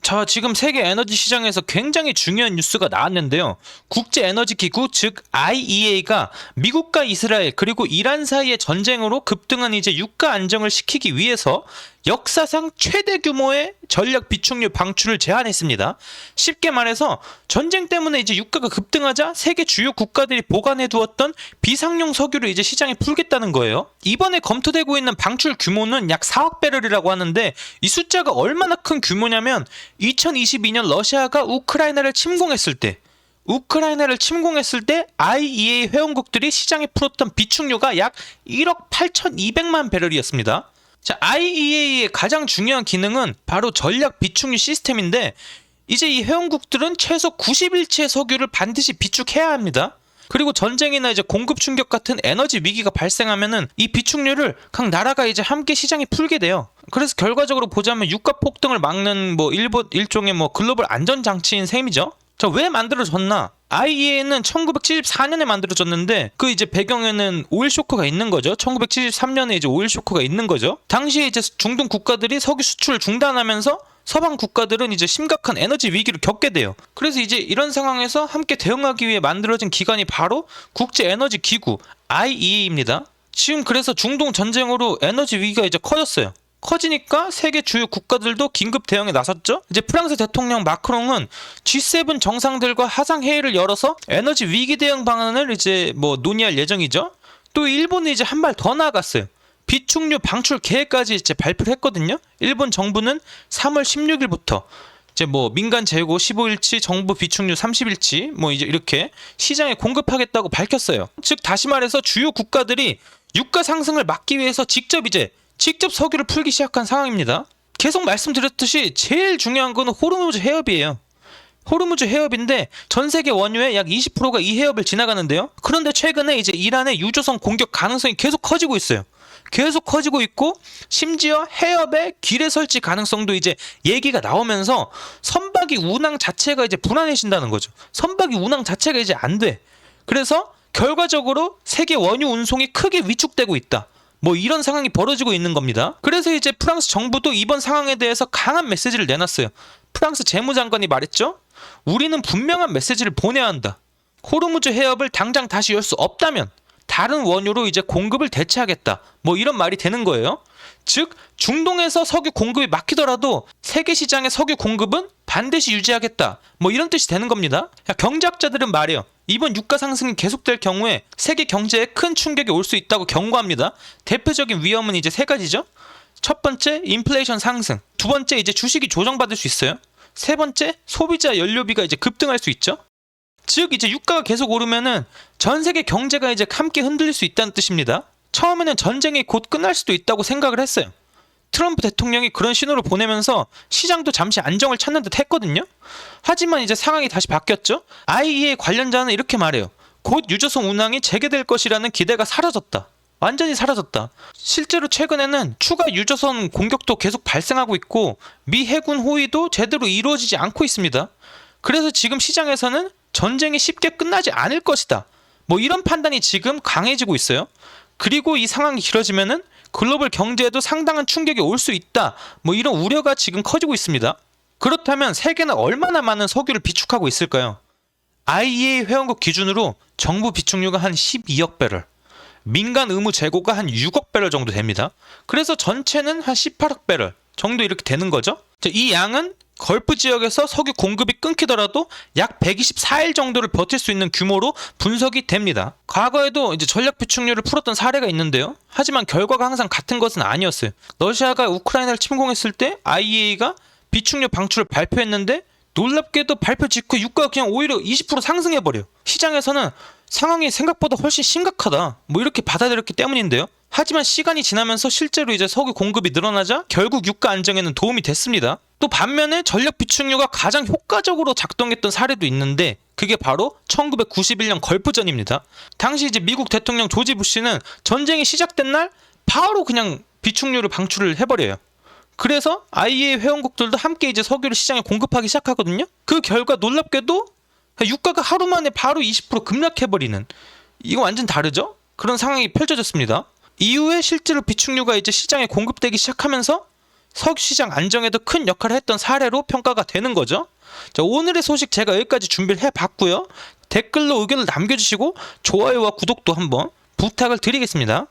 자, 지금 세계 에너지 시장에서 굉장히 중요한 뉴스가 나왔는데요. 국제에너지기구 즉 IEA가 미국과 이스라엘 그리고 이란 사이의 전쟁으로 급등한 이제 유가 안정을 시키기 위해서 역사상 최대 규모의 전력 비축유 방출을 제한했습니다. 쉽게 말해서 전쟁 때문에 이제 유가가 급등하자 세계 주요 국가들이 보관해 두었던 비상용 석유를 이제 시장에 풀겠다는 거예요. 이번에 검토되고 있는 방출 규모는 약 4억 배럴이라고 하는데 이 숫자가 얼마나 큰 규모냐면 2022년 러시아가 우크라이나를 침공했을 때 IEA 회원국들이 시장에 풀었던 비축유가 약 1억 8,200만 배럴이었습니다. 자, IEA의 가장 중요한 기능은 바로 전략 비축유 시스템인데 이제 이 회원국들은 최소 90일치의 석유를 반드시 비축해야 합니다. 그리고 전쟁이나 이제 공급 충격 같은 에너지 위기가 발생하면은 이 비축유를 각 나라가 이제 함께 시장에 풀게 돼요. 그래서 결과적으로 보자면 유가 폭등을 막는 일종의 글로벌 안전 장치인 셈이죠. 자, 왜 만들어졌나? IEA는 1974년에 만들어졌는데 그 이제 배경에는 오일 쇼크가 있는 거죠. 1973년에 이제 오일 쇼크가 있는 거죠. 당시에 이제 중동 국가들이 석유 수출을 중단하면서 서방 국가들은 이제 심각한 에너지 위기를 겪게 돼요. 그래서 이제 이런 상황에서 함께 대응하기 위해 만들어진 기관이 바로 국제에너지기구 IEA입니다. 지금 그래서 중동 전쟁으로 에너지 위기가 이제 커졌어요. 커지니까 세계 주요 국가들도 긴급 대응에 나섰죠. 이제 프랑스 대통령 마크롱은 G7 정상들과 화상 회의를 열어서 에너지 위기 대응 방안을 이제 논의할 예정이죠. 또 일본이 이제 한 발 더 나아갔어요. 비축유 방출 계획까지 이제 발표를 했거든요. 일본 정부는 3월 16일부터 이제 민간 재고 15일치, 정부 비축유 30일치 이제 이렇게 시장에 공급하겠다고 밝혔어요. 즉 다시 말해서 주요 국가들이 유가 상승을 막기 위해서 직접 석유를 풀기 시작한 상황입니다. 계속 말씀드렸듯이 제일 중요한 거는 호르무즈 해협이에요. 호르무즈 해협인데 전 세계 원유의 약 20%가 이 해협을 지나가는데요. 그런데 최근에 이제 이란의 유조선 공격 가능성이 계속 커지고 있어요. 계속 커지고 있고 심지어 해협에 기뢰 설치 가능성도 이제 얘기가 나오면서 선박이 운항 자체가 이제 불안해진다는 거죠. 선박이 운항 자체가 이제 안 돼. 그래서 결과적으로 세계 원유 운송이 크게 위축되고 있다. 이런 상황이 벌어지고 있는 겁니다. 그래서 이제 프랑스 정부도 이번 상황에 대해서 강한 메시지를 내놨어요. 프랑스 재무장관이 말했죠. 우리는 분명한 메시지를 보내야 한다. 호르무즈 해협을 당장 다시 열 수 없다면 다른 원유로 이제 공급을 대체하겠다. 이런 말이 되는 거예요. 즉 중동에서 석유 공급이 막히더라도 세계 시장의 석유 공급은 반드시 유지하겠다. 이런 뜻이 되는 겁니다. 경제학자들은 말해요. 이번 유가 상승이 계속될 경우에 세계 경제에 큰 충격이 올 수 있다고 경고합니다. 대표적인 위험은 이제 세 가지죠. 첫 번째, 인플레이션 상승. 두 번째, 이제 주식이 조정받을 수 있어요. 세 번째, 소비자 연료비가 이제 급등할 수 있죠. 즉 이제 유가가 계속 오르면은 전 세계 경제가 이제 함께 흔들릴 수 있다는 뜻입니다. 처음에는 전쟁이 곧 끝날 수도 있다고 생각을 했어요. 트럼프 대통령이 그런 신호를 보내면서 시장도 잠시 안정을 찾는 듯 했거든요. 하지만 이제 상황이 다시 바뀌었죠. IEA 관련자는 이렇게 말해요. 곧 유조선 운항이 재개될 것이라는 기대가 사라졌다. 완전히 사라졌다. 실제로 최근에는 추가 유조선 공격도 계속 발생하고 있고 미 해군 호위도 제대로 이루어지지 않고 있습니다. 그래서 지금 시장에서는 전쟁이 쉽게 끝나지 않을 것이다. 이런 판단이 지금 강해지고 있어요. 그리고 이 상황이 길어지면은 글로벌 경제에도 상당한 충격이 올 수 있다. 이런 우려가 지금 커지고 있습니다. 그렇다면 세계는 얼마나 많은 석유를 비축하고 있을까요? IEA 회원국 기준으로 정부 비축유가 한 12억 배럴, 민간 의무 재고가 한 6억 배럴 정도 됩니다. 그래서 전체는 한 18억 배럴 정도 이렇게 되는 거죠. 이 양은 걸프 지역에서 석유 공급이 끊기더라도 약 124일 정도를 버틸 수 있는 규모로 분석이 됩니다. 과거에도 이제 전략 비축유를 풀었던 사례가 있는데요. 하지만 결과가 항상 같은 것은 아니었어요. 러시아가 우크라이나를 침공했을 때 IEA가 비축유 방출을 발표했는데 놀랍게도 발표 직후 유가가 그냥 오히려 20% 상승해버려요. 시장에서는 상황이 생각보다 훨씬 심각하다. 이렇게 받아들였기 때문인데요. 하지만 시간이 지나면서 실제로 이제 석유 공급이 늘어나자 결국 유가 안정에는 도움이 됐습니다. 또 반면에 전력 비축유가 가장 효과적으로 작동했던 사례도 있는데 그게 바로 1991년 걸프전입니다. 당시 이제 미국 대통령 조지 부시는 전쟁이 시작된 날 바로 그냥 비축유를 방출을 해버려요. 그래서 IEA 회원국들도 함께 이제 석유를 시장에 공급하기 시작하거든요. 그 결과 놀랍게도 유가가 하루 만에 바로 20% 급락해버리는, 이거 완전 다르죠? 그런 상황이 펼쳐졌습니다. 이후에 실제로 비축유가 이제 시장에 공급되기 시작하면서 석유시장 안정에도 큰 역할을 했던 사례로 평가가 되는 거죠. 자, 오늘의 소식 제가 여기까지 준비를 해봤고요. 댓글로 의견을 남겨주시고 좋아요와 구독도 한번 부탁을 드리겠습니다.